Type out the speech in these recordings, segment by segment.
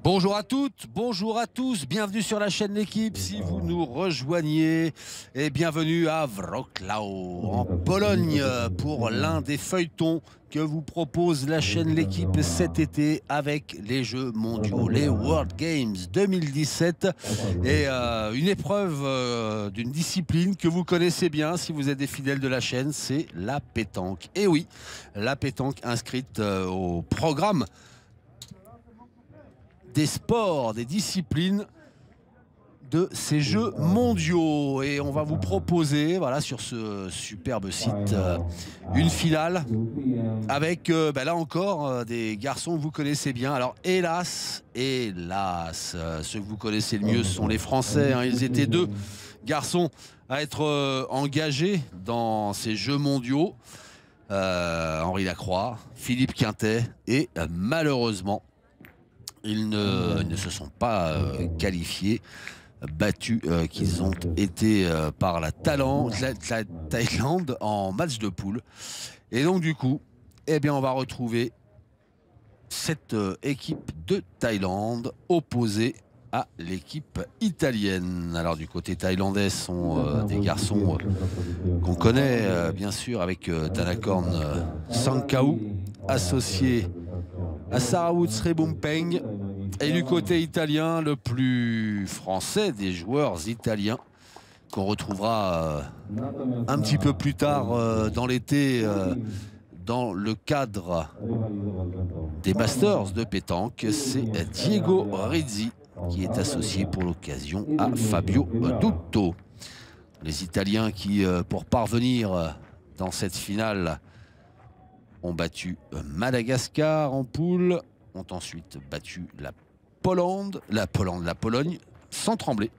Bonjour à toutes, bonjour à tous, bienvenue sur la chaîne L'équipe si vous nous rejoignez et bienvenue à Wrocław en Pologne pour l'un des feuilletons que vous propose la chaîne L'équipe cet été avec les Jeux mondiaux, les World Games 2017 et une épreuve d'une discipline que vous connaissez bien si vous êtes des fidèles de la chaîne, c'est la pétanque. Et oui, la pétanque inscrite au programme des sports, des disciplines de ces Jeux mondiaux. Et on va vous proposer, voilà, sur ce superbe site, une finale avec, là encore, des garçons que vous connaissez bien. Alors, hélas, ceux que vous connaissez le mieux sont les Français. Hein. Ils étaient deux garçons à être engagés dans ces Jeux mondiaux. Henri Lacroix, Philippe Quintet et malheureusement, ils ne se sont pas qualifiés, battus qu'ils ont été par la Thaïlande en match de poule. Et donc du coup, eh bien, on va retrouver cette équipe de Thaïlande opposée à l'équipe italienne. Alors du côté thaïlandais sont des garçons qu'on connaît bien sûr avec Thanakorn Sankau, associé à Sarawut Srebumpeng. Et du côté italien, le plus français des joueurs italiens qu'on retrouvera un petit peu plus tard dans l'été dans le cadre des Masters de pétanque, c'est Diego Rizzi qui est associé pour l'occasion à Fabio Dutto. Les Italiens qui, pour parvenir dans cette finale, ont battu Madagascar en poule, ont ensuite battu la Pologne sans trembler.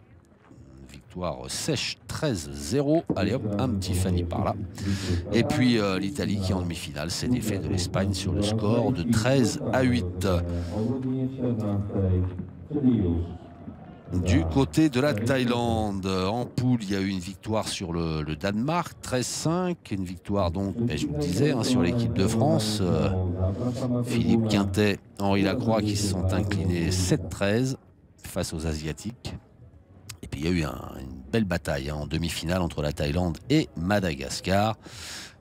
Victoire sèche 13-0. Allez hop, un petit Fanny par là. Et puis l'Italie qui en demi-finale s'est défait de l'Espagne sur le score de 13-8. Du côté de la Thaïlande, en poule, il y a eu une victoire sur le Danemark, 13-5. Une victoire donc, je vous le disais, hein, sur l'équipe de France. Philippe Quintet, Henri Lacroix qui se sont inclinés 7-13 face aux Asiatiques. Et puis il y a eu une belle bataille en demi-finale entre la Thaïlande et Madagascar.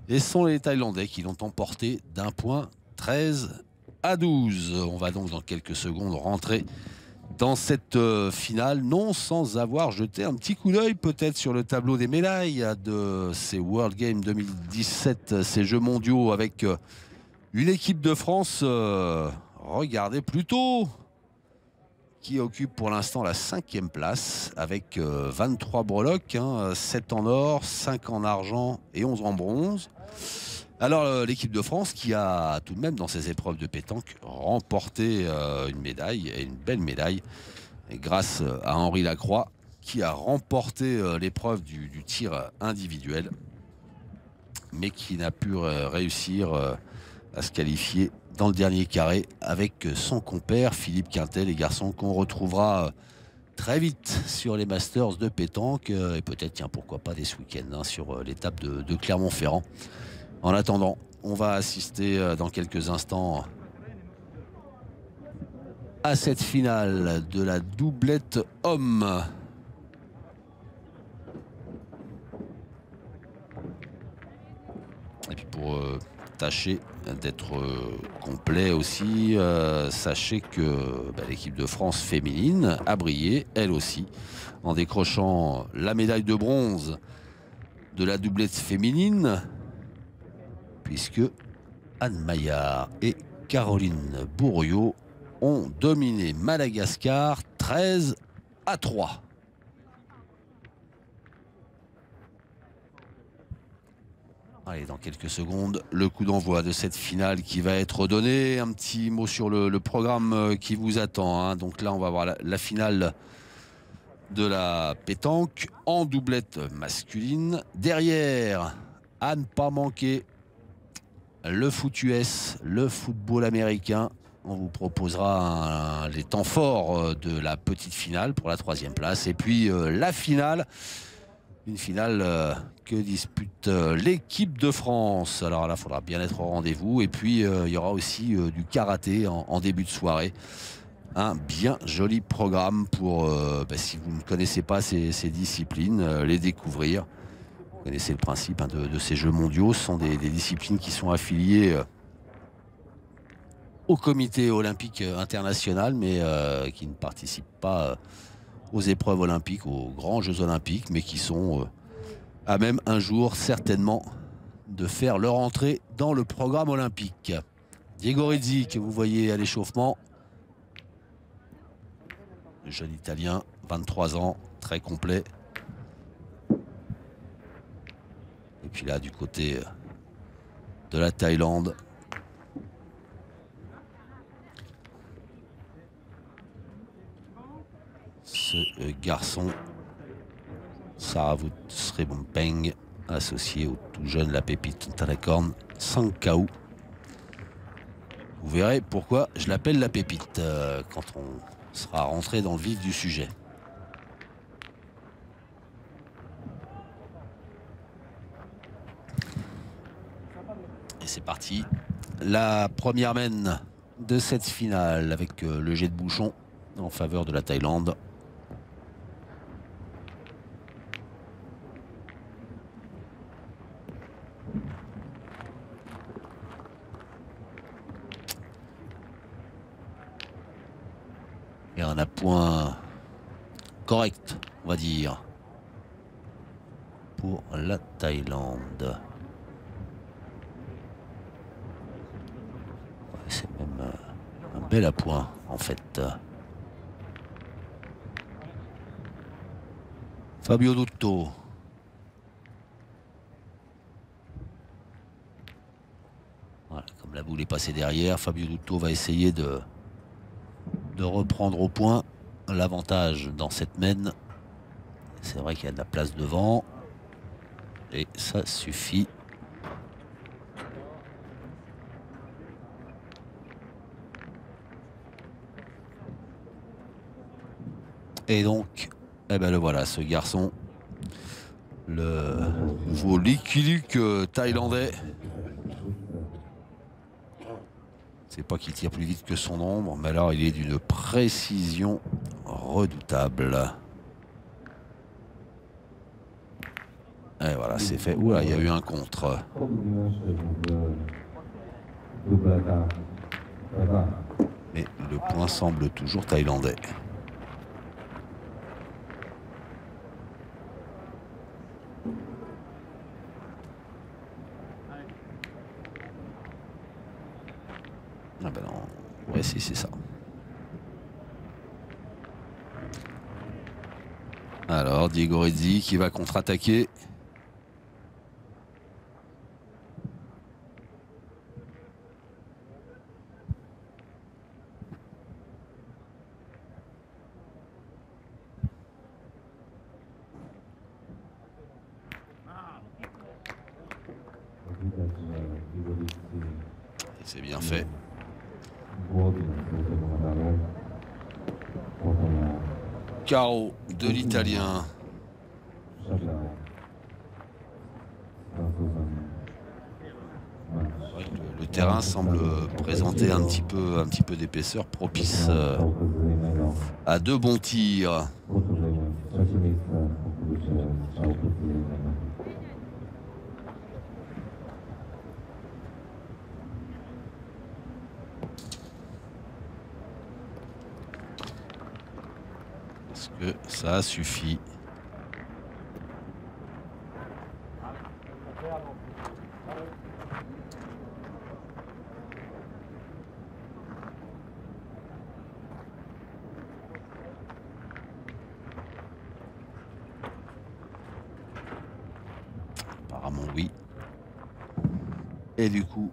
Et ce sont les Thaïlandais qui l'ont emporté d'un point, 13-12. On va donc dans quelques secondes rentrer dans cette finale, non sans avoir jeté un petit coup d'œil peut-être sur le tableau des médailles de ces World Games 2017, ces Jeux mondiaux avec une équipe de France, regardez plutôt, qui occupe pour l'instant la 5e place avec 23 breloques, hein, 7 en or, 5 en argent et 11 en bronze. Alors l'équipe de France qui a tout de même dans ces épreuves de pétanque remporté une médaille, et une belle médaille, grâce à Henri Lacroix qui a remporté l'épreuve du tir individuel, mais qui n'a pu réussir à se qualifier dans le dernier carré avec son compère Philippe Quintet, les garçons qu'on retrouvera très vite sur les Masters de pétanque et peut-être, tiens, pourquoi pas dès ce week-end hein, sur l'étape de Clermont-Ferrand. En attendant, on va assister dans quelques instants à cette finale de la doublette homme. Et puis pour tâcher d'être complet aussi, sachez que l'équipe de France féminine a brillé, elle aussi, en décrochant la médaille de bronze de la doublette féminine, puisque Anne Maillard et Caroline Bourriot ont dominé Madagascar 13-3. Allez, dans quelques secondes, le coup d'envoi de cette finale qui va être donné. Un petit mot sur le programme qui vous attend. Hein. Donc là, on va voir la finale de la pétanque en doublette masculine. Derrière, à ne pas manquer, le foot US, le football américain. On vous proposera les temps forts de la petite finale pour la 3e place. Et puis la finale, une finale que dispute l'équipe de France. Alors là, il faudra bien être au rendez-vous. Et puis il y aura aussi du karaté en début de soirée Un bien joli programme pour, si vous ne connaissez pas ces disciplines, les découvrir. Vous connaissez le principe hein, de ces Jeux mondiaux. Ce sont des disciplines qui sont affiliées au comité olympique international, mais qui ne participent pas aux épreuves olympiques, aux grands Jeux olympiques, mais qui sont à même un jour certainement de faire leur entrée dans le programme olympique. Diego Rizzi, que vous voyez à l'échauffement, le jeune Italien, 23 ans, très complet. Et puis là, du côté de la Thaïlande, ce garçon, Saravut Sribompeng, associé au tout jeune la pépite Tarakorn Sankau. Vous verrez pourquoi je l'appelle la pépite quand on sera rentré dans le vif du sujet. Et c'est parti. La première mène de cette finale avec le jet de bouchon en faveur de la Thaïlande. Et un appoint correct, on va dire, pour la Thaïlande. C'est même un bel appoint, en fait. Fabio Dutto. Voilà, comme la boule est passée derrière, Fabio Dutto va essayer de reprendre au point l'avantage dans cette mène. C'est vrai qu'il y a de la place devant. Et ça suffit. Et donc, eh ben le voilà, ce garçon, le nouveau Lucky Luke thaïlandais. C'est pas qu'il tire plus vite que son ombre, mais alors il est d'une précision redoutable. Et voilà, c'est fait. Oula, il y a eu un contre. Mais le point semble toujours thaïlandais. Ah ben non, ouais si c'est ça. Alors Diego Rizzi qui va contre-attaquer. C'est bien fait. Carreau de l'Italien. Le terrain semble présenter un petit peu d'épaisseur propice à de bons tirs. Est-ce que ça suffit? Apparemment oui. Et du coup,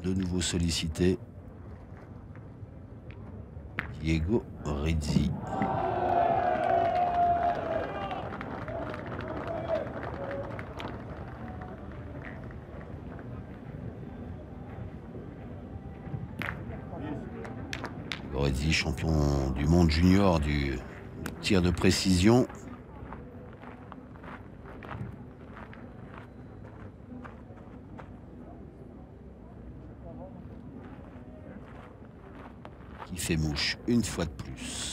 de nouveau sollicité. Diego Rizzi. Rizzi, champion du monde junior du tir de précision. Qui fait mouche une fois de plus.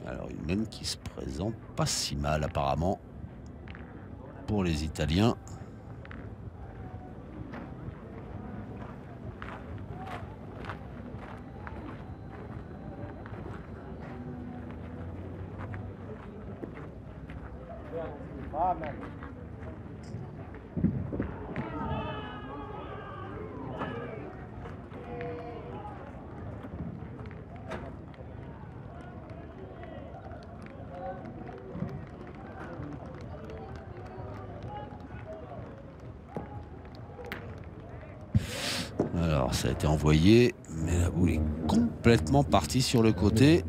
Alors une main qui se présente pas si mal apparemment pour les Italiens. Alors ça a été envoyé, mais la boule est complètement partie sur le côté.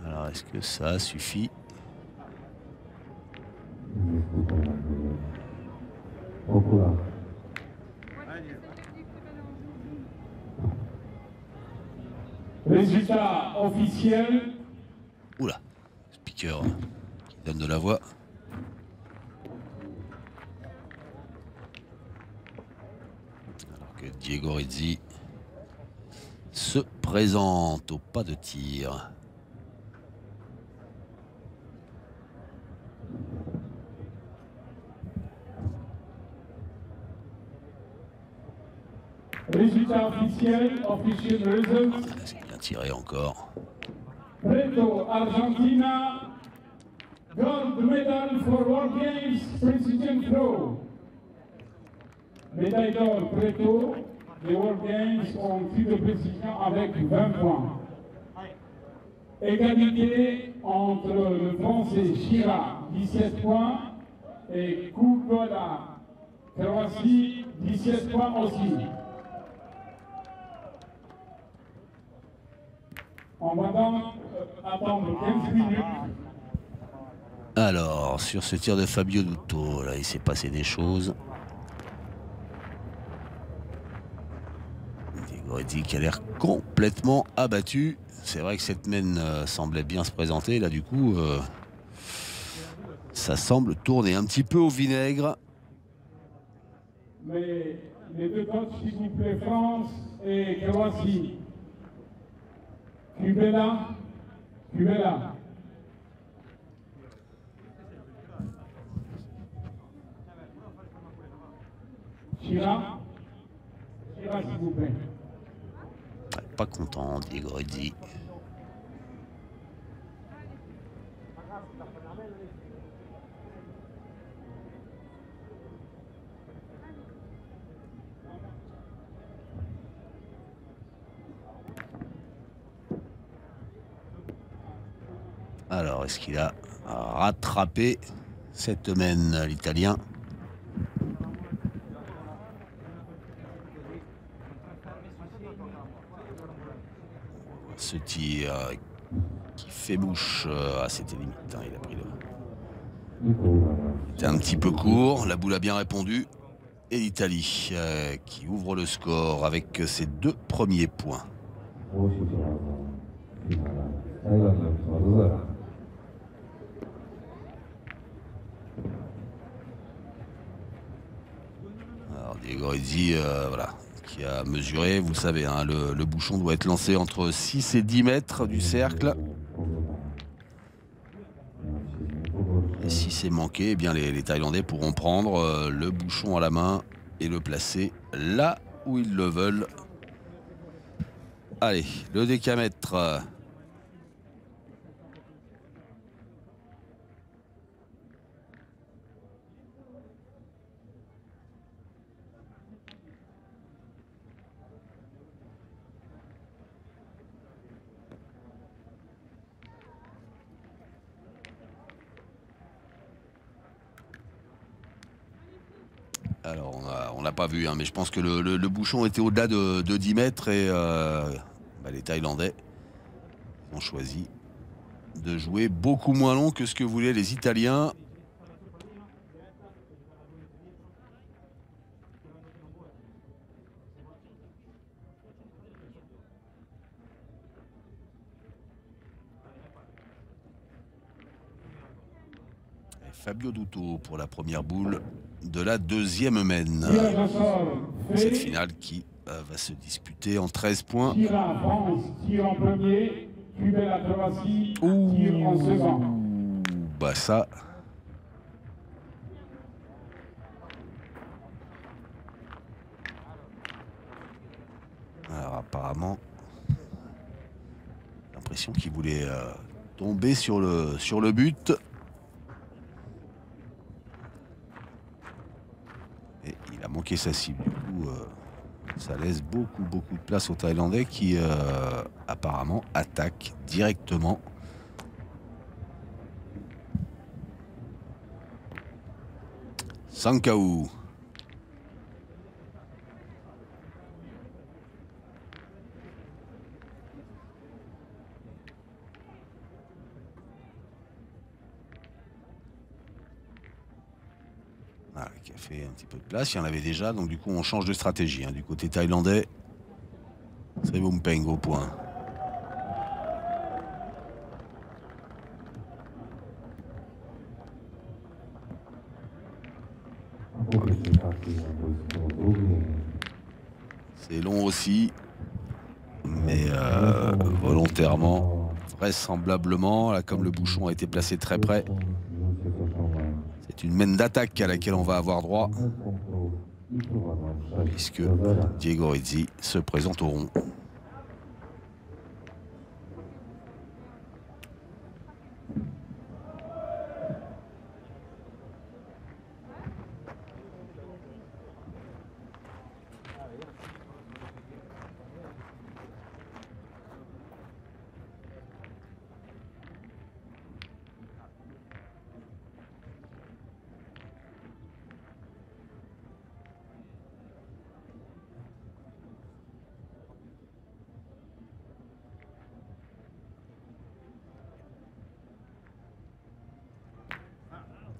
Alors est-ce que ça suffit? Résultat officiel. Oula, speaker qui donne de la voix. Alors que Diego Rizzi se présente au pas de tir. Résultat officiel, official results. C'est bien tiré encore. Preto, Argentina, gold medal for World Games Precision Throw. Médaille d'or Preto, les World Games en tir de précision avec 20 points. Égalité entre le Français Chira, 17 points, et Kukola, Croatie, 17 points aussi. On va donc attendre 15 minutes. Alors, sur ce tir de Fabio Dutto, là, il s'est passé des choses. Diego Rizzi qui a l'air complètement abattu. C'est vrai que cette main semblait bien se présenter. Là, du coup, ça semble tourner un petit peu au vinaigre. Mais les deux coachs, s'il vous plaît, France et Croatie. Kubela, Kubela. Chira, Chira, s'il vous plaît. Pas content, Diego Rizzi. Alors, est-ce qu'il a rattrapé cette main, l'Italien? Ce tir qui fait mouche. Ah, c'était limite, hein, il a pris le... C'était un petit peu court, la boule a bien répondu. Et l'Italie qui ouvre le score avec ses 2 premiers points. Alors Diego Rizzi, voilà, qui a mesuré, vous le savez, hein, le bouchon doit être lancé entre 6 et 10 mètres du cercle. Et si c'est manqué, eh bien les Thaïlandais pourront prendre le bouchon à la main et le placer là où ils le veulent. Allez, le décamètre. Alors, on n'a pas vu, hein, mais je pense que le bouchon était au-delà de 10 mètres et les Thaïlandais ont choisi de jouer beaucoup moins long que ce que voulaient les Italiens. Et Fabio Dutto pour la première boule de la deuxième mène. Cette finale qui va se disputer en 13 points. France tire en premier, Cuba la Croatie tire en second. Bah ça. Alors apparemment, l'impression qu'il voulait tomber sur le but. Et il a manqué sa cible. Du coup, ça laisse beaucoup de place aux Thaïlandais qui apparemment attaquent directement. Sankaou. Voilà, qui a fait un petit peu de place. Il y en avait déjà, donc du coup on change de stratégie. Hein. Du côté thaïlandais, Srivumpeng au point. C'est long aussi, mais volontairement, vraisemblablement, là, comme le bouchon a été placé très près. C'est une mène d'attaque à laquelle on va avoir droit, puisque Diego Rizzi se présente au rond.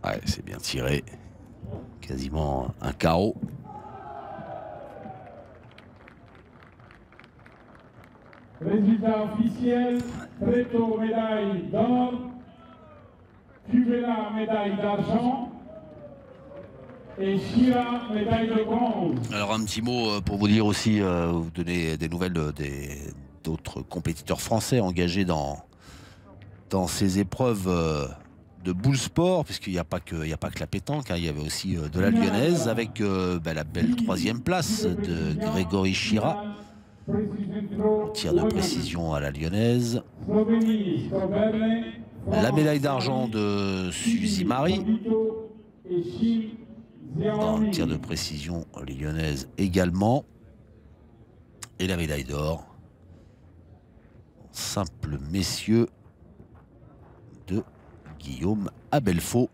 Ouais, c'est bien tiré. Quasiment un carreau. Résultat officiel, Preto médaille d'or, Cubela médaille d'argent et Chira médaille de bronze. Alors un petit mot pour vous dire aussi, vous donner des nouvelles d'autres compétiteurs français engagés dans ces épreuves de boule sport, puisqu'il n'y a pas que la pétanque, hein, il y avait aussi de la lyonnaise avec la belle troisième place de Grégory Chira. Tir de précision à la lyonnaise. La médaille d'argent de Suzy Marie. Dans le tir de précision lyonnaise également. Et la médaille d'or. Simple messieurs de Guillaume Abelfaux.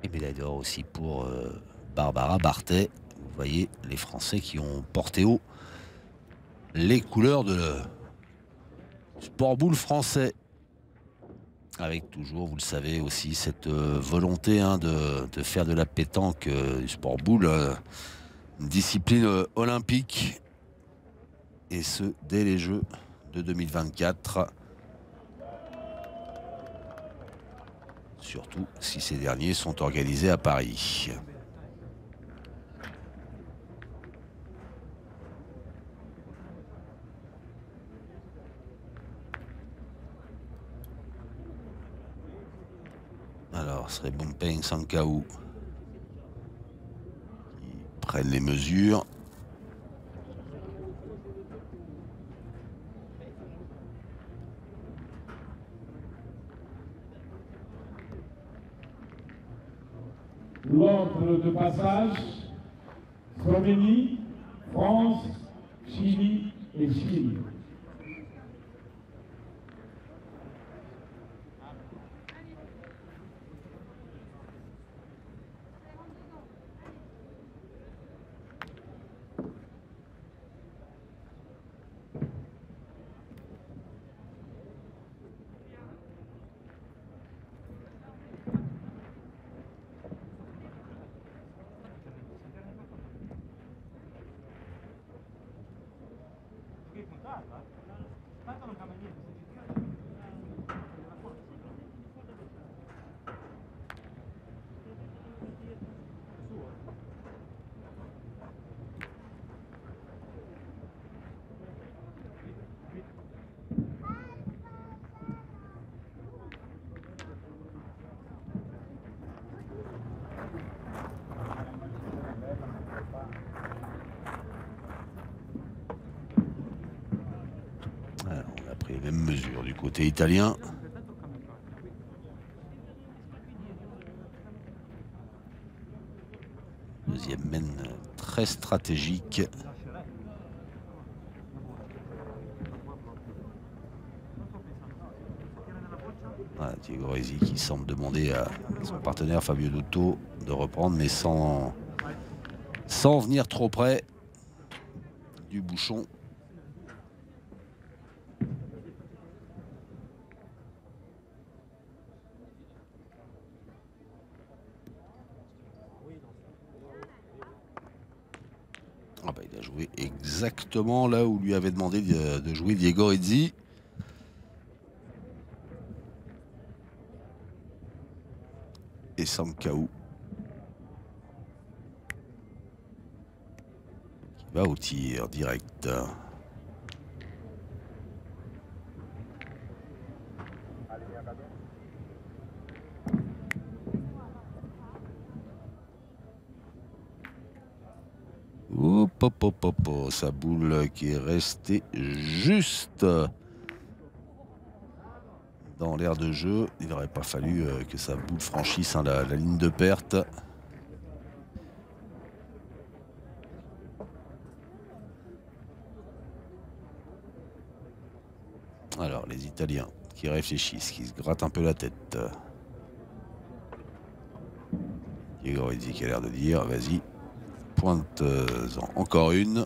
Et médaille d'or aussi pour Barbara Bartet. Vous voyez les Français qui ont porté haut les couleurs de sport boule français. Avec toujours, vous le savez aussi, cette volonté de faire de la pétanque du sport boule une discipline olympique. Et ce, dès les Jeux de 2024. Surtout si ces derniers sont organisés à Paris. Alors, Srivumpeng Sankaou prennent les mesures. L'ordre de passage, Slovénie, France, Chili et Chine. Alors, on a pris les mêmes mesures du côté italien. Deuxième mène très stratégique. Voilà, Diego Resi qui semble demander à son partenaire Fabio Dotto de reprendre, mais sans venir trop près du bouchon. Ah bah, il a joué exactement là où lui avait demandé de jouer Diego Resi. Et Sampaio qui va au tir direct. Hop, hop, hop, hop, hop. Sa boule qui est restée juste dans l'aire de jeu. Il n'aurait pas fallu que sa boule franchisse la ligne de perte. Alors les Italiens qui réfléchissent, qui se grattent un peu la tête. Diego Resi qui a l'air de dire vas-y, pointe-en encore une.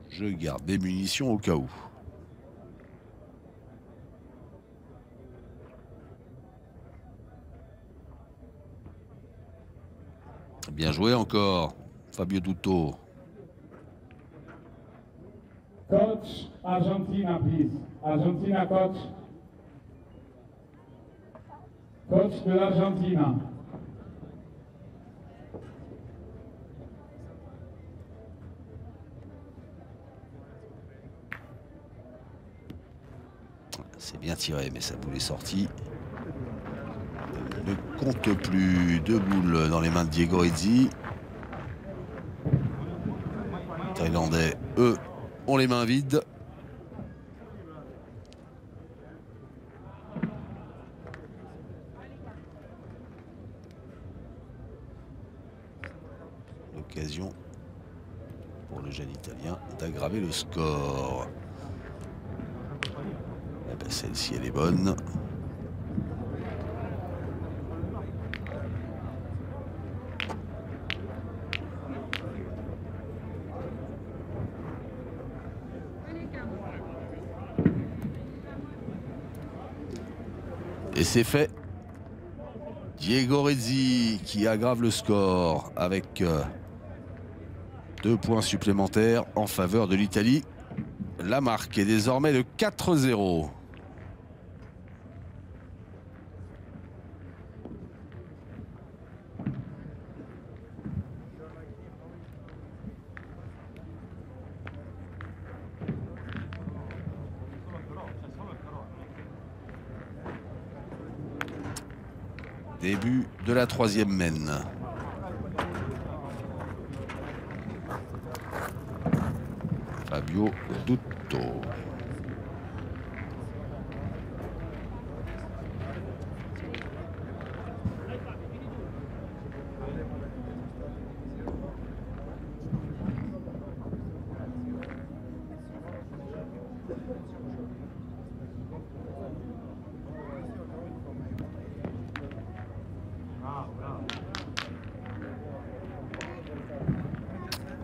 Je garde des munitions au cas où. Bien joué encore, Fabio Dotto. Coach, Argentina, please. Argentina, coach. Coach de l'Argentina. C'est bien tiré, mais sa boule est sortie. Ne compte plus de boules dans les mains de Diego Resi. Les Thaïlandais, eux, ont les mains vides. L'occasion pour le jeune Italien d'aggraver le score. Eh ben, celle-ci, elle est bonne. Et c'est fait. Diego Resi qui aggrave le score avec 2 points supplémentaires en faveur de l'Italie. La marque est désormais de 4-0. Début de la troisième mène. Fabio Dutto.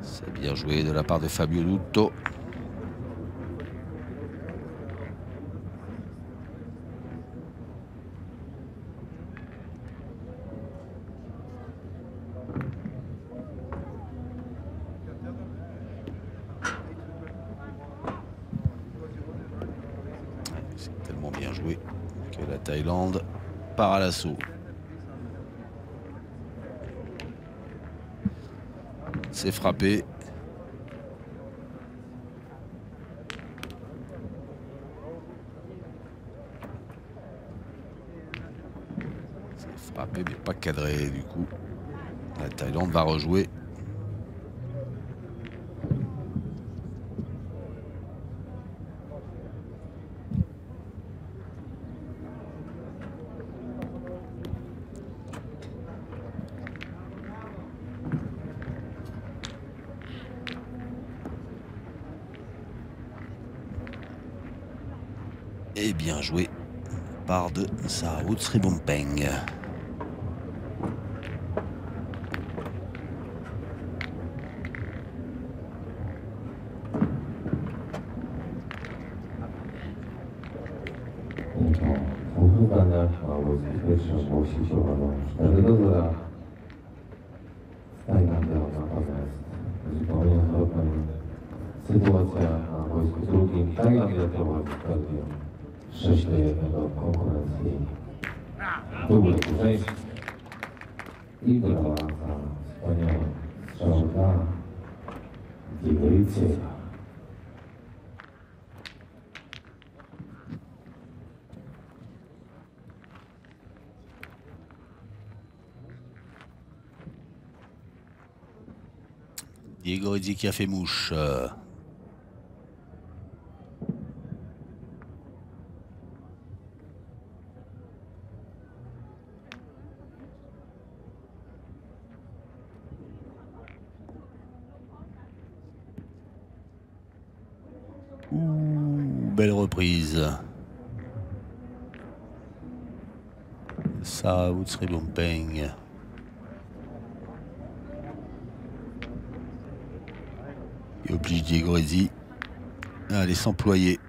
C'est bien joué de la part de Fabio Dutto. C'est tellement bien joué que la Thaïlande part à l'assaut. C'est frappé. C'est frappé mais pas cadré du coup. La Thaïlande va rejouer. Et bien joué par de Saraut Sribompeng. Sytuacja na wojsku drugim tak nawiadomo wskazuje 6-1 do konkurencji. Długie dłużejsze i grała za wspaniały strzał dla Diego. Diego Izzi qui a fait mouche. Belle reprise. Saraut Sribompeng. Et oblige Diego Izzi à aller s'employer.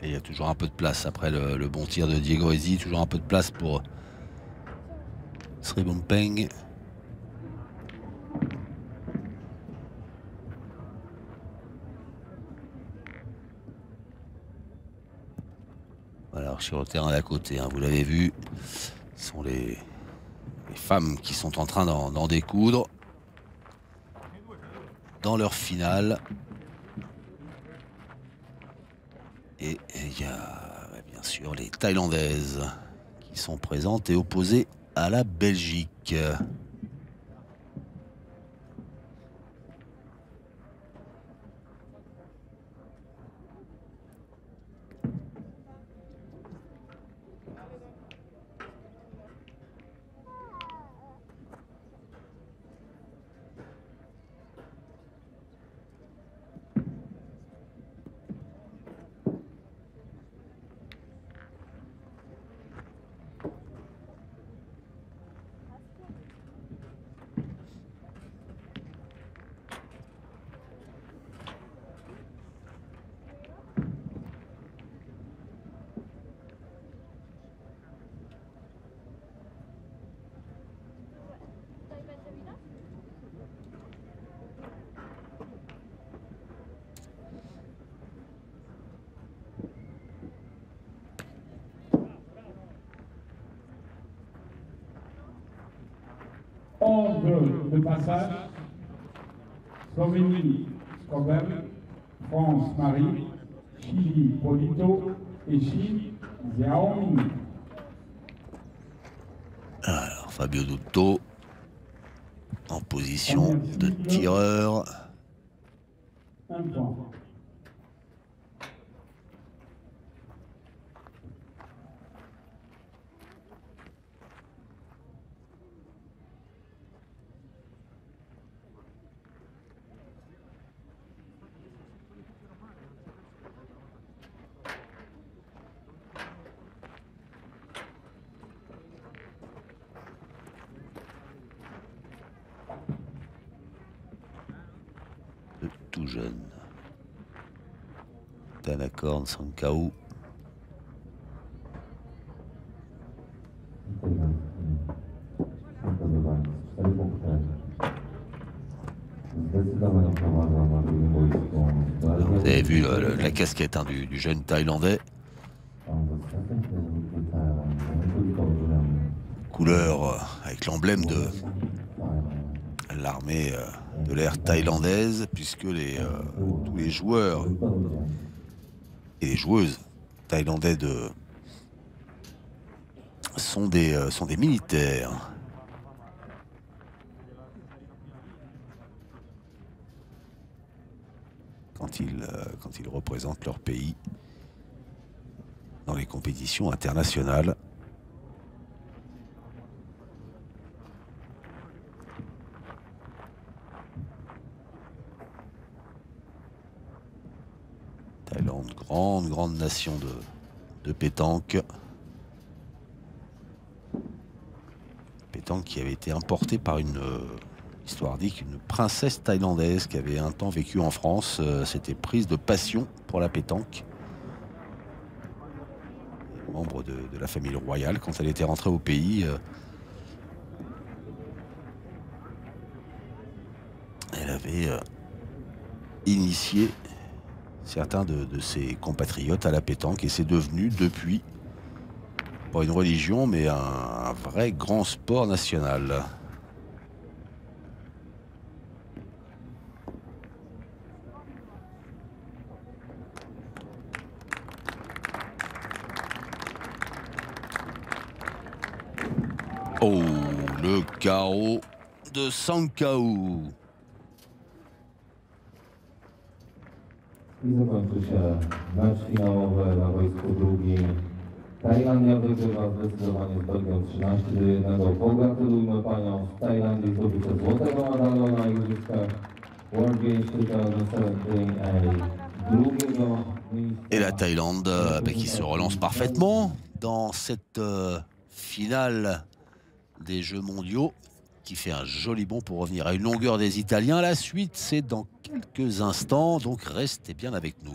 Et il y a toujours un peu de place après le bon tir de Diego Izzi, toujours un peu de place pour Sribompeng. Voilà, sur le terrain d'à côté, hein, vous l'avez vu, ce sont les femmes qui sont en train d'en découdre dans leur finale. Et il y a bien sûr les Thaïlandaises qui sont présentes et opposées à la Belgique. de passage, Slovénie, Skobel, France, Marie, Chili, Polito et Chine, Xiaoming. Alors, Fabio Dutto en position de tireur. Un point. Le tout jeune Tanakorn Sankaou. Vous avez vu la casquette hein, du jeune Thaïlandais. Couleur avec l'emblème de l'armée de l'air thaïlandaise, puisque tous les joueurs et les joueuses thaïlandais sont des militaires. Quand ils représentent leur pays dans les compétitions internationales. Thaïlande, grande nation de pétanque. Pétanque qui avait été importée par une histoire dit qu'une princesse thaïlandaise qui avait un temps vécu en France s'était prise de passion pour la pétanque. Membre de la famille royale, quand elle était rentrée au pays, elle avait initié certains de ses compatriotes à la pétanque et c'est devenu depuis, pas une religion, mais un vrai grand sport national. Oh, le carreau de Sankaou. I zakończy się mecz finałowy na boisku drugim. Tajlandia wygrywa zdecydowanie z Belgią 13-1. Pogratulujmy paniom z Tajlandii zdobycia złotego medalu na igrzyskach World Games 2017 drugiego miejsca. Et la Thaïlande qui se relance parfaitement dans cette finale des Jeux mondiaux, qui fait un joli bond pour revenir à une longueur des Italiens. La suite, c'est dans quelques instants, donc restez bien avec nous.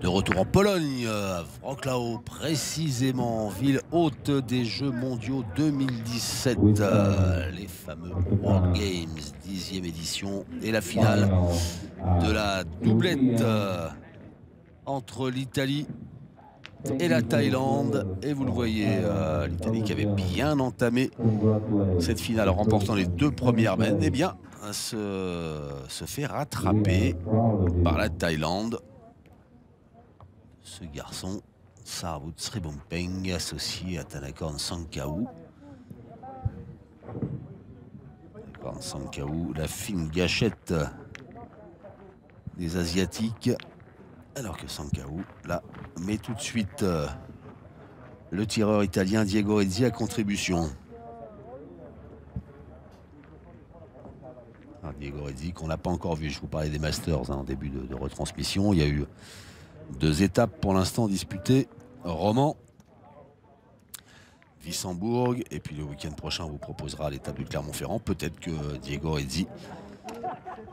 De retour en Pologne, à Wrocław, précisément, ville hôte des Jeux mondiaux 2017, les fameux World Games, 10e édition, et la finale de la doublette entre l'Italie et la Thaïlande. Et vous le voyez, l'Italie qui avait bien entamé cette finale en remportant les 2 premières mènes, eh bien, se fait rattraper par la Thaïlande. Ce garçon, Sarawut Sribompeng, associé à Tanakorn Sankaou. Tanakorn Sankaou, la fine gâchette des Asiatiques. Alors que Sankaou, là, met tout de suite le tireur italien Diego Rezzi à contribution. Alors, Diego Rezzi, qu'on n'a pas encore vu, je vous parlais des Masters en début de retransmission. Il y a eu 2 étapes pour l'instant disputées. Romans, Wissembourg, et puis le week-end prochain on vous proposera l'étape du Clermont-Ferrand. Peut-être que Diego Rezzi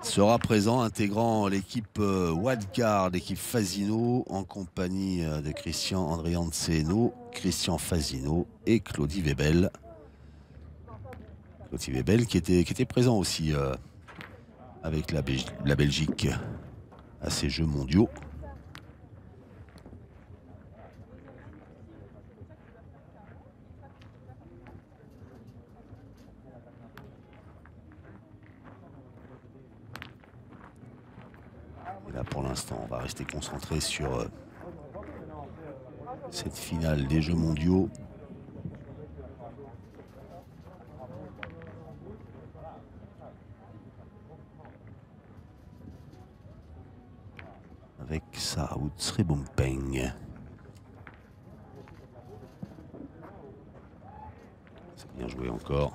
sera présent, intégrant l'équipe Wildcard, l'équipe Fasino, en compagnie de Christian Andrianceno, Christian Fasino et Claudie Webel. Gauthier Webel qui était présent aussi avec la Belgique à ces Jeux mondiaux. Et là pour l'instant on va rester concentré sur cette finale des Jeux mondiaux. Avec Saraout Sribumpeng. C'est bien joué encore.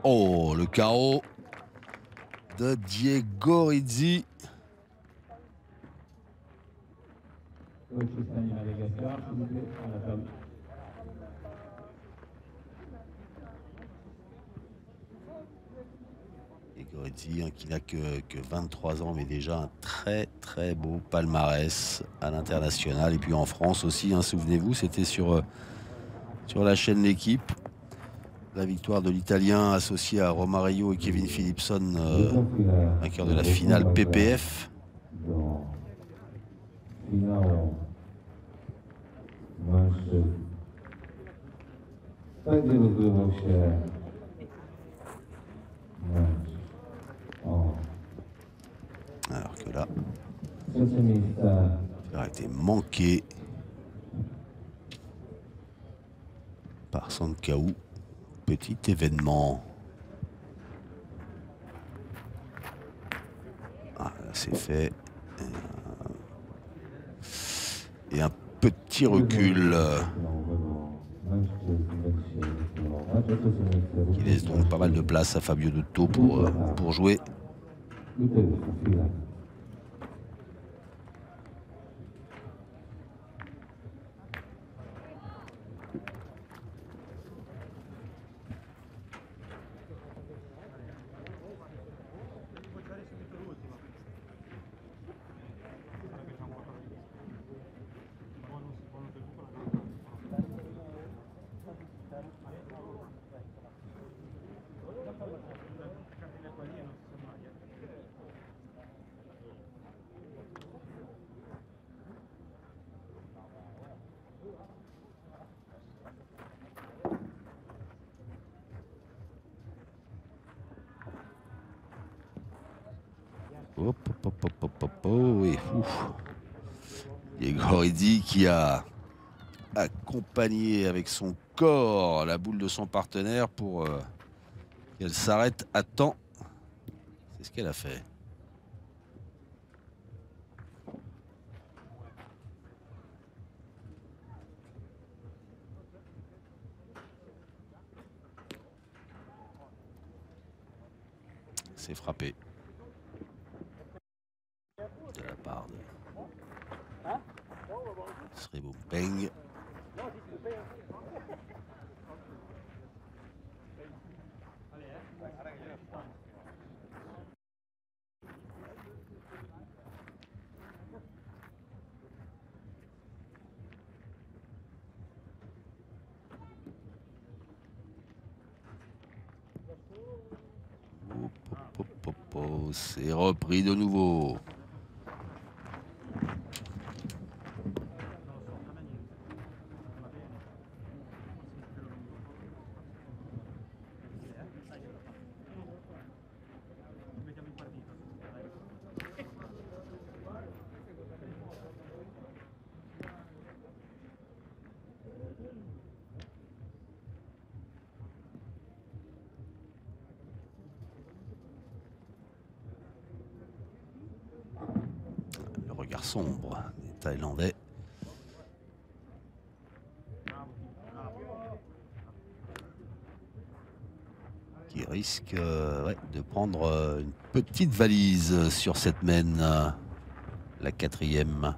Oh, le KO de Diego Rizzi. Diego Rizzi, hein, qui n'a que 23 ans, mais déjà un très beau palmarès à l'international. Et puis en France aussi, hein, souvenez-vous, c'était sur la chaîne L'équipe. La victoire de l'Italien associé à Romario et Kevin Philipson, vainqueur de la finale PPF. Alors que là, il a été manqué par Sankaou. Petit événement. Ah, là c'est fait. Et un petit recul qui laisse donc pas mal de place à Fabio Dotto pour jouer. Et Diego Rizzi qui a accompagné avec son corps la boule de son partenaire pour qu'elle s'arrête à temps. C'est ce qu'elle a fait. C'est frappé de la part de Sribumpeng. C'est repris de nouveau. sombre des Thaïlandais. Qui risque ouais, de prendre une petite valise sur cette mène, la 4e.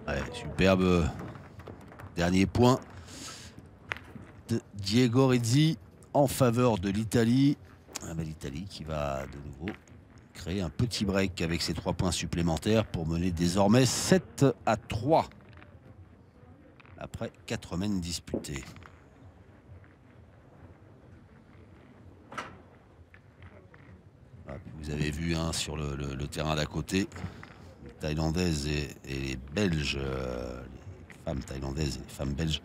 Ouais, superbe dernier point de Diego Rizzi en faveur de l'Italie. Ah ben, l'Italie qui va de nouveau créer un petit break avec ses 3 points supplémentaires pour mener désormais 7-3 après 4 mènes disputées. Vous avez vu hein, sur le terrain d'à côté, les Thaïlandaises et les Belges, les femmes thaïlandaises et les femmes belges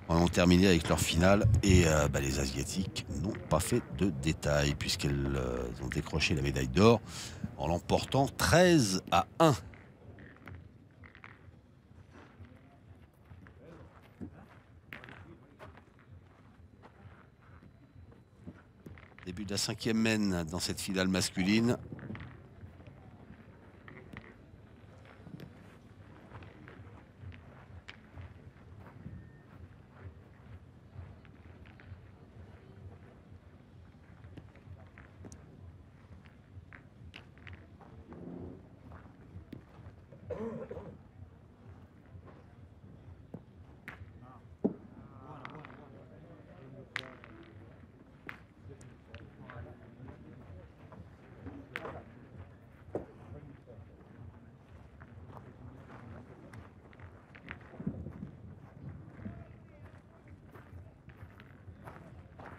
ont terminé avec leur finale et les Asiatiques n'ont pas fait de détails puisqu'elles ont décroché la médaille d'or en l'emportant 13-1. Début de la 5e mène dans cette finale masculine.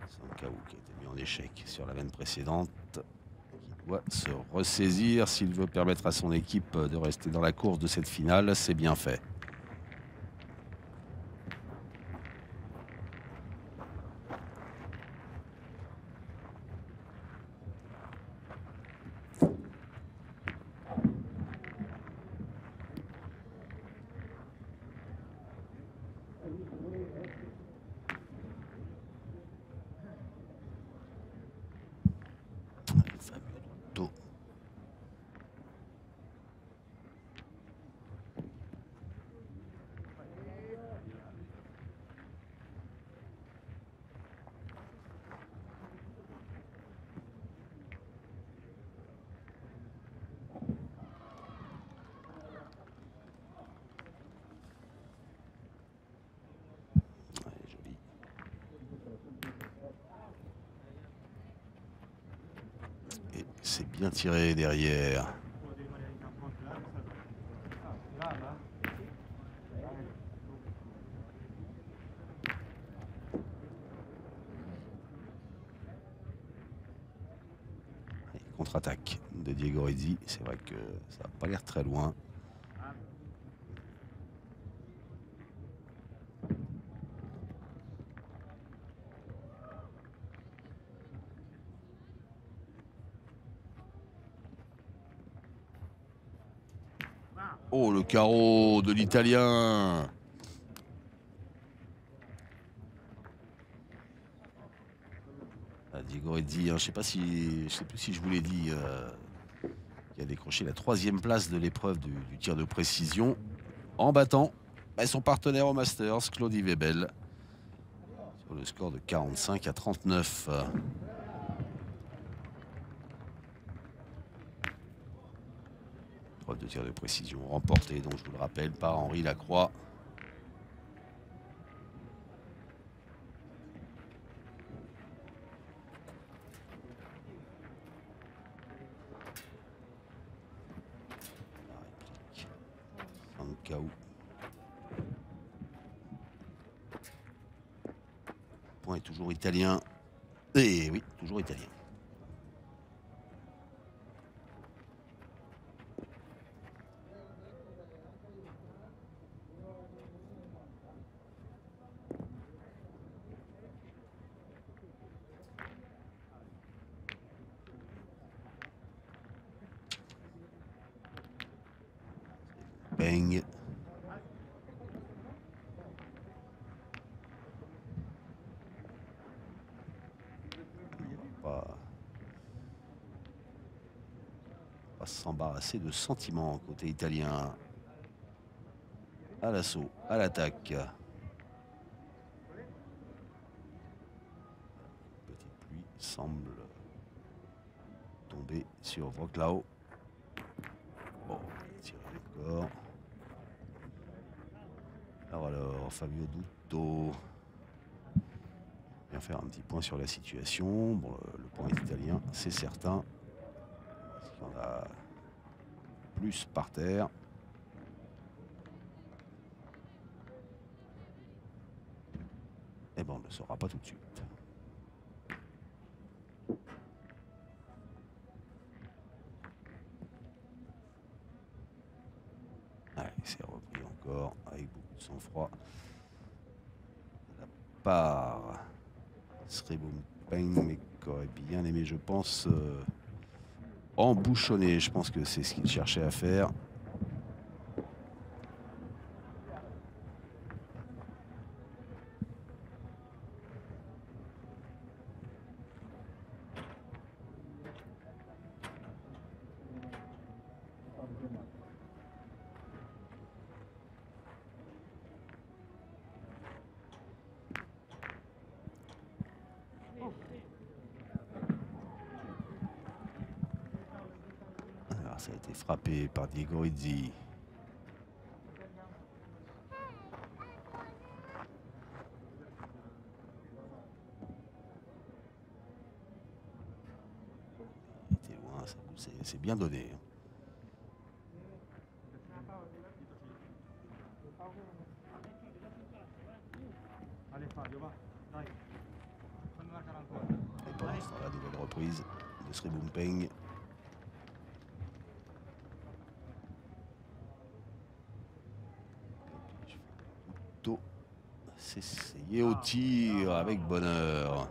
Sankaou qui a été mis en échec sur la mène précédente, qui doit se ressaisir s'il veut permettre à son équipe de rester dans la course de cette finale. C'est bien fait. Et c'est bien tiré derrière. Contre-attaque de Diego Rizzi. C'est vrai que ça n'a pas l'air très loin. Oh, le carreau de l'Italien. Diego Rizzi, hein, je sais plus si je vous l'ai dit, qui a décroché la 3e place de l'épreuve du tir de précision en battant son partenaire au Masters, Claudie Webel, sur le score de 45-39. Épreuve de tir de précision remportée, donc je vous le rappelle, par Henri Lacroix. Sankaou. Le point est toujours italien. Et oui, toujours italien. Peng. Pas s'embarrasser de sentiments côté italien. À l'assaut, à l'attaque. Petite pluie semble tomber sur Wrocław. Bon, il tire encore. Alors, Fabio Dutto vient faire un petit point sur la situation. Bon, le point est italien, c'est certain. Parce qu'il y en a plus par terre. Et bon, on ne le saura pas tout de suite. Allez, c'est repris encore avec beaucoup de sang-froid. La part serait Peng, mais qu'aurait bien aimé, je pense, embouchonner. Je pense que c'est ce qu'il cherchait à faire. Alors, ça a été frappé par Diego Rizzi. Il était loin, c'est bien donné. Et pour l'instant, la nouvelle reprise de Sribumpeng. C'est essayé au tir avec bonheur.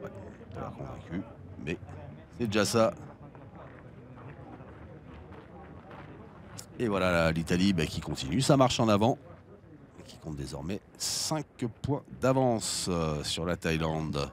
Ouais, pas l'air convaincu, mais c'est déjà ça. Et voilà l'Italie qui continue sa marche en avant. Et qui compte désormais 5 points d'avance sur la Thaïlande.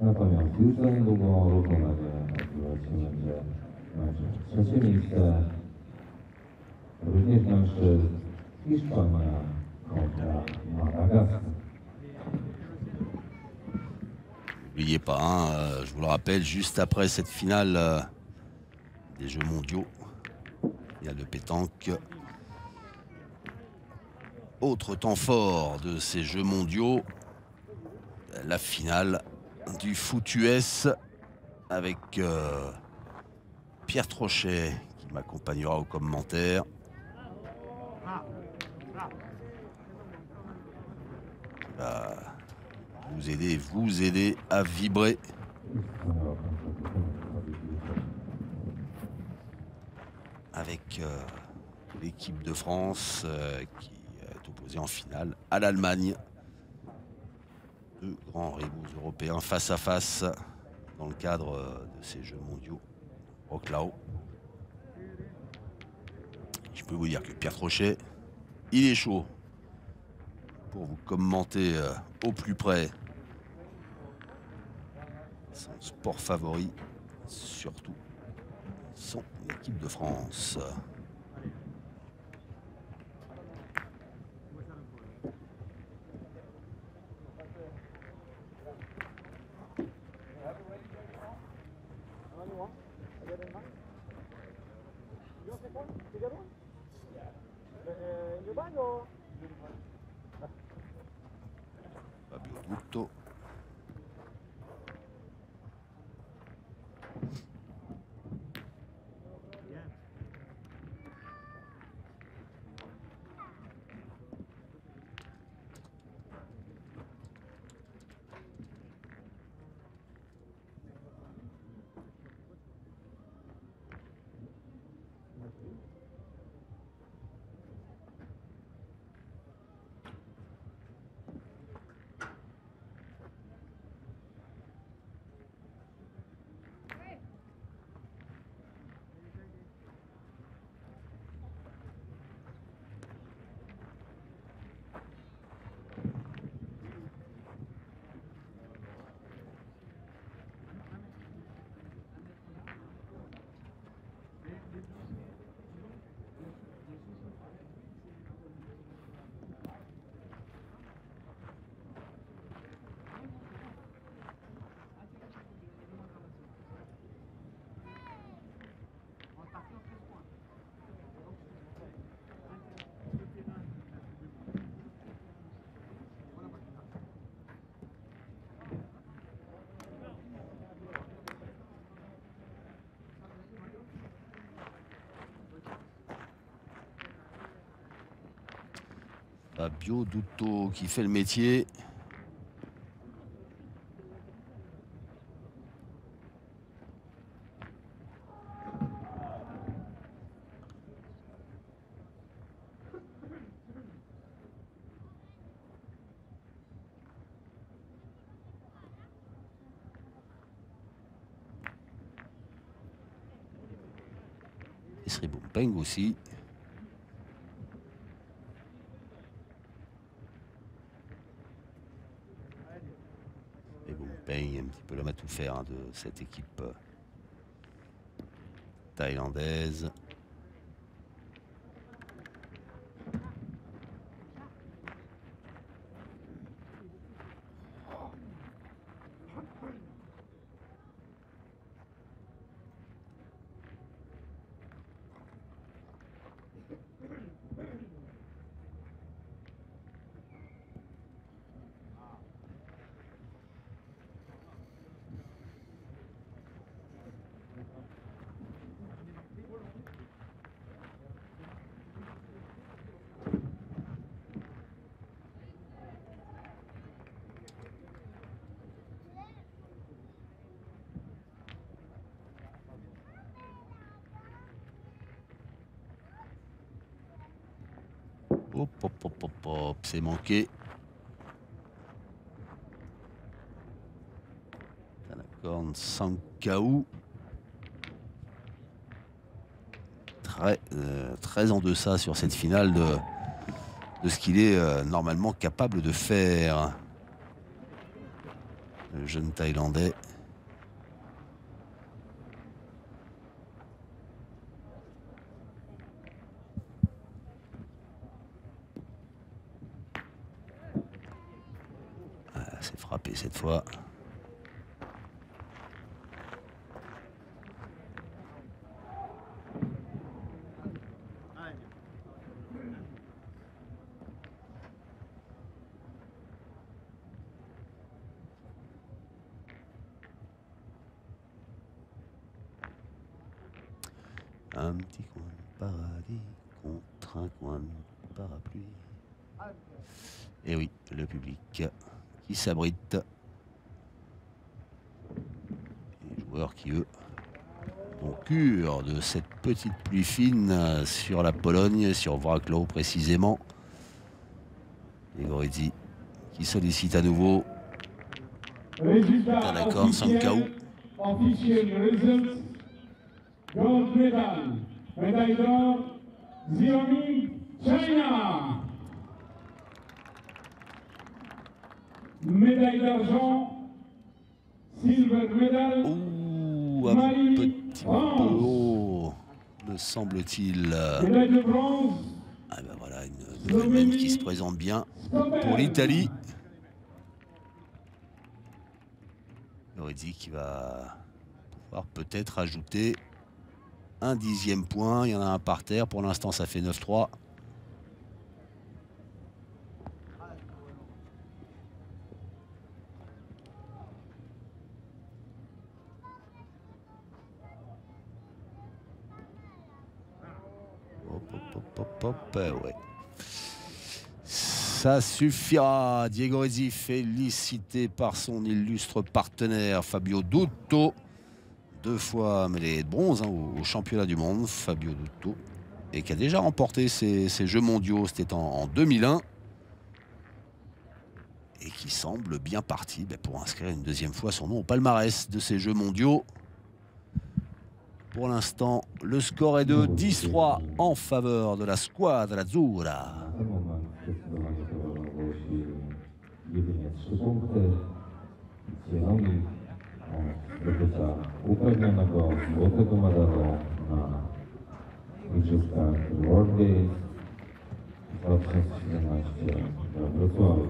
Natomiast już za niedługo równowagę odbywać się będzie mecz trzecie miejsce również mężczyzn Hiszpania kontra Madagaskar. N'oubliez pas, hein, je vous le rappelle, juste après cette finale des Jeux mondiaux, finale de pétanque, autre temps fort de ces Jeux mondiaux, la finale du foot US avec Pierre Trochet qui m'accompagnera au commentaire. Qui va vous aider à vibrer. Avec l'équipe de France qui est opposée en finale à l'Allemagne. Deux grands rivaux européens face à face dans le cadre de ces Jeux mondiaux Wrocław. Je peux vous dire que Pierre Trochet, il est chaud pour vous commenter au plus près son sport favori, surtout son équipe de France. Fabio Dutto. Fabio Dutto qui fait le métier. Et Sri Bompeng aussi. Et Bompeng, un petit peu l'homme à tout faire hein, de cette équipe thaïlandaise. Hop, hop, hop, hop, hop, c'est manqué. Tanakorn Sankaou. Très en deçà sur cette finale de ce qu'il est normalement capable de faire. Le jeune Thaïlandais. C'est frappé cette fois. Un petit coin de paradis contre un coin de parapluie. Et oui, le public qui s'abrite. Les joueurs qui, eux, ont cure de cette petite pluie fine sur la Pologne, sur Wrocław précisément. Et Goretzi qui sollicite à nouveau Tanakorn Sankaou. Gold medal, médaille d'or, Xiaoming, China. Médaille d'argent, silver medal, Ouh, un Mali, petit peu haut, me semble-t-il. Médaille de bronze, Ah ben voilà, une nouvelle même qui se présente bien pour l'Italie. Goretzi qui va pouvoir peut-être ajouter un 10e point. Il y en a un par terre. Pour l'instant, ça fait 9-3. Hop, hop, hop, hop, hop. Ouais. Ça suffira. Diego Goretzi félicité par son illustre partenaire Fabio Dutto. 2 fois médaillé de bronze hein, au championnat du monde, Fabio Dutto, et qui a déjà remporté ces Jeux mondiaux, c'était en 2001, et qui semble bien parti pour inscrire une 2e fois son nom au palmarès de ces Jeux mondiaux. Pour l'instant, le score est de 10-3 en faveur de la Squadra Azzurra. Zdobycia upragnionego złotego medalu na Igrzyskach World Games 2017 we Wrocławiu.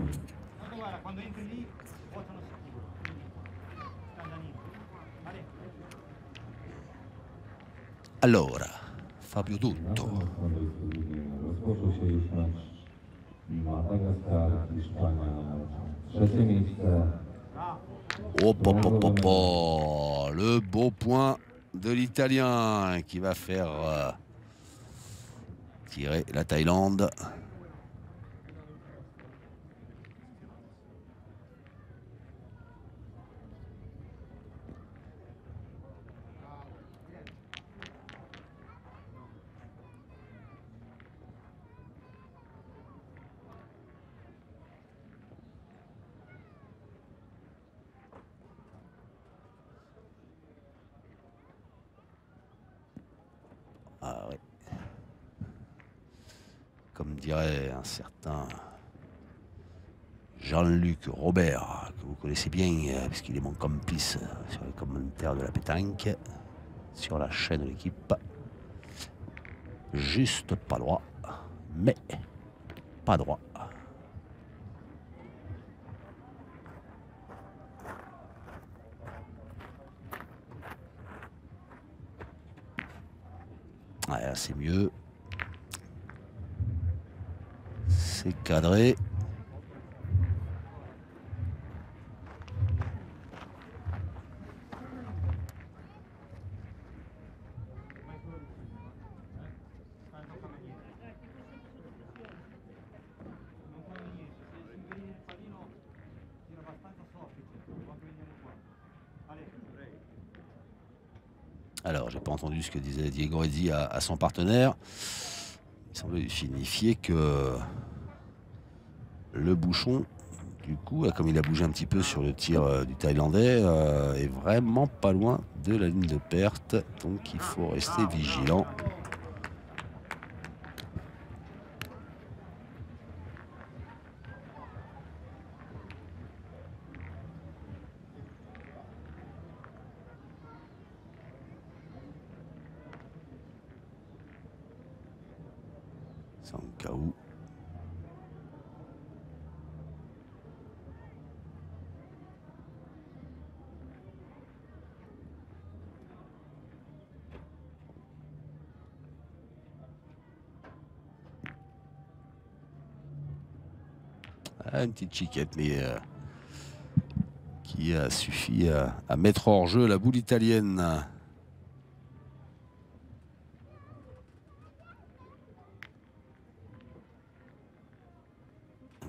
Allora, Fabio Dutto. Rozpoczął się już mecz Madagaskar, Hiszpania, 3e miejsce. Hop, hop, hop, hop, hop. Le beau point de l'Italien qui va faire tirer la Thaïlande. ouais. Comme dirait un certain Jean-Luc Robert, que vous connaissez bien, puisqu'il est mon complice sur les commentaires de la pétanque, sur la chaîne de l'équipe. Juste pas droit, mais pas droit. Ouais, là c'est mieux. C'est cadré. Alors, j'ai pas entendu ce que disait Diego Redzi à son partenaire. Il semblait lui signifier que le bouchon, du coup, comme il a bougé un petit peu sur le tir du Thaïlandais, est vraiment pas loin de la ligne de perte. Donc, il faut rester vigilant. Sankaou. Ah, une petite chiquette, mais qui a suffi à mettre hors jeu la boule italienne.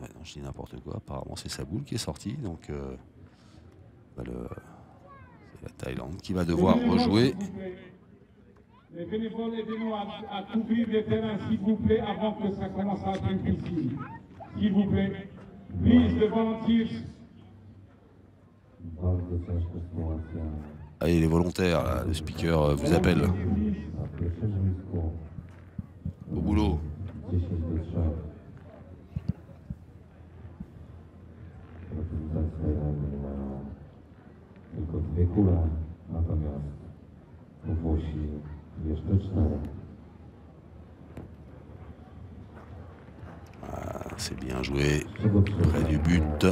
Ouais, non, je dis n'importe quoi. Apparemment, c'est sa boule qui est sortie. Donc, c'est la Thaïlande qui va devoir rejouer. Les bénévoles, aidez-nous à couvrir les terrains, s'il vous plaît, avant que ça commence à être difficile. S'il vous plaît. Please, the volunteers. Allez, les volontaires, là, le speaker vous appelle. Au boulot. Ah, c'est bien joué, près du but.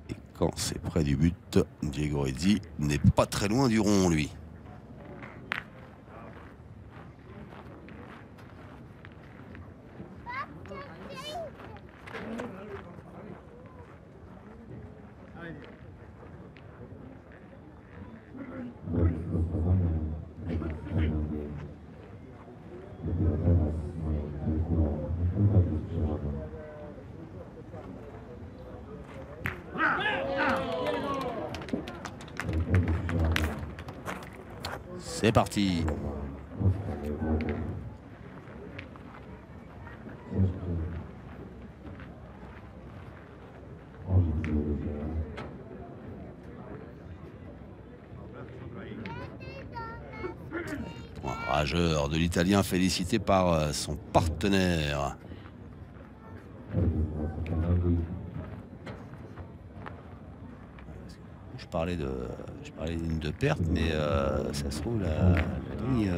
Et quand c'est près du but, Diego Redzi n'est pas très loin du rond, lui. C'est parti. Point rageur de l'Italien félicité par son partenaire. Je parlais de ligne de perte, mais ça se trouve la ligne,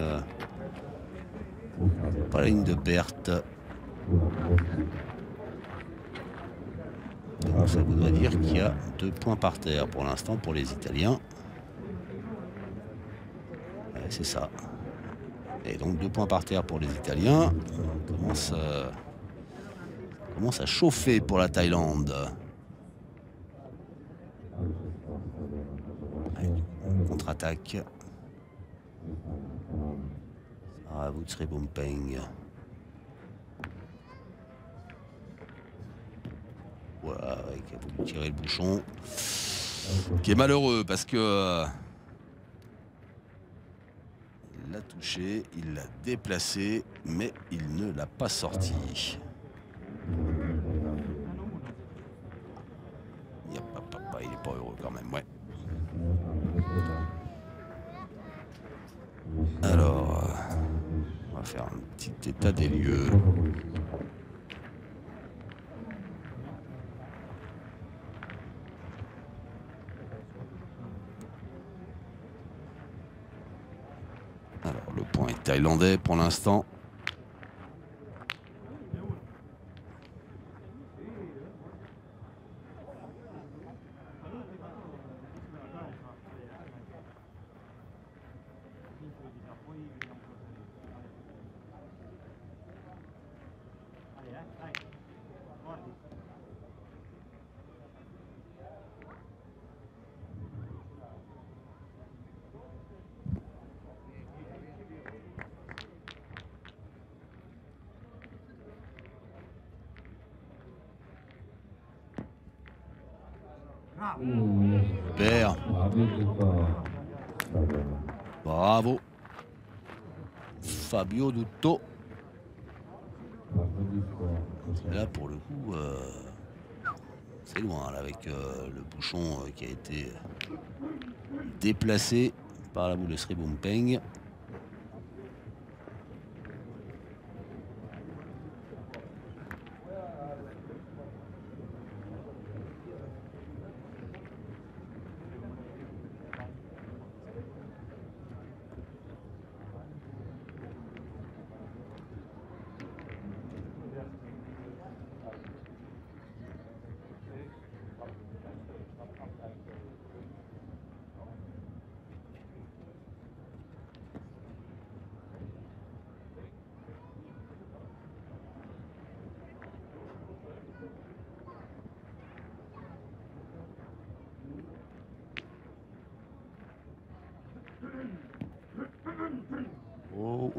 pas la ligne de perte. Donc ça voudrait dire qu'il y a 2 points par terre pour l'instant pour les Italiens. C'est ça. Et donc 2 points par terre pour les Italiens. On commence à chauffer pour la Thaïlande. Contre-attaque. Ah, vous serez Bompeng. Voilà, qui a voulu tirer le bouchon. Qui est malheureux parce que il l'a touché, il l'a déplacé, mais il ne l'a pas sorti. faire un petit état des lieux. Alors le point est thaïlandais pour l'instant. Super. Bravo. Fabio Dutto. Là pour le coup, c'est loin là, avec le bouchon qui a été déplacé par la boule de Sri Bumpeng.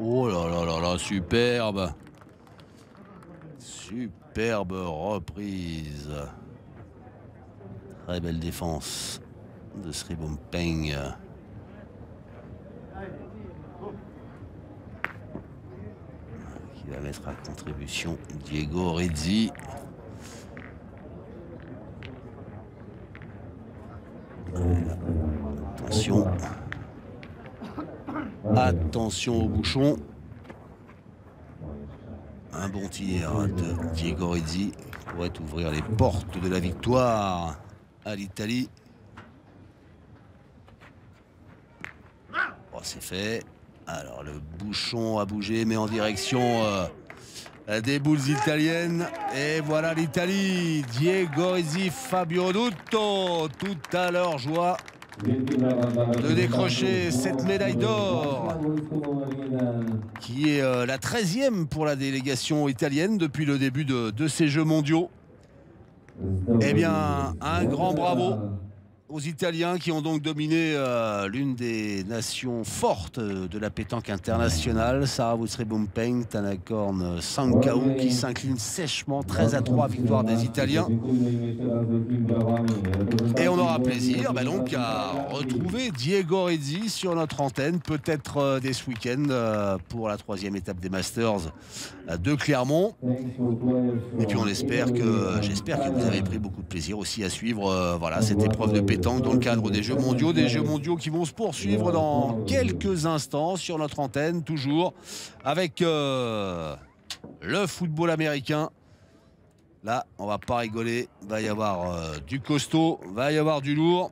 Oh là là là là, superbe. Superbe reprise. Très belle défense de Sri Bumpeng. Qui va mettre à contribution Diego Rizzi. Attention. Attention au bouchon. Un bon tir de Diego Rizzi pourrait ouvrir les portes de la victoire à l'Italie. Oh, c'est fait. Alors le bouchon a bougé, mais en direction des boules italiennes. Et voilà l'Italie. Diego Rizzi, Fabio Dutto. Tout à leur joie de décrocher cette médaille d'or qui est la 13e pour la délégation italienne depuis le début de ces Jeux mondiaux. Eh bien, un grand bravo aux Italiens qui ont donc dominé l'une des nations fortes de la pétanque internationale. Sarawut Sri Bumpeng, Tanakorn Sankau qui s'incline sèchement 13-3, victoire des Italiens. Et on aura plaisir donc à retrouver Diego Rizzi sur notre antenne, peut-être dès ce week-end pour la 3e étape des Masters de Clermont. Et puis on espère que, j'espère que vous avez pris beaucoup de plaisir aussi à suivre voilà, cette épreuve de pétanque dans le cadre des Jeux mondiaux qui vont se poursuivre dans quelques instants sur notre antenne, toujours avec le football américain. Là, on va pas rigoler, va y avoir du costaud, va y avoir du lourd.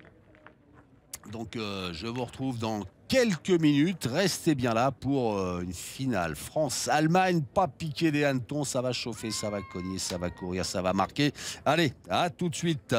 Donc je vous retrouve dans quelques minutes. Restez bien là pour une finale France-Allemagne. Pas piquer des hannetons, ça va chauffer, ça va cogner, ça va courir, ça va marquer. Allez, à tout de suite.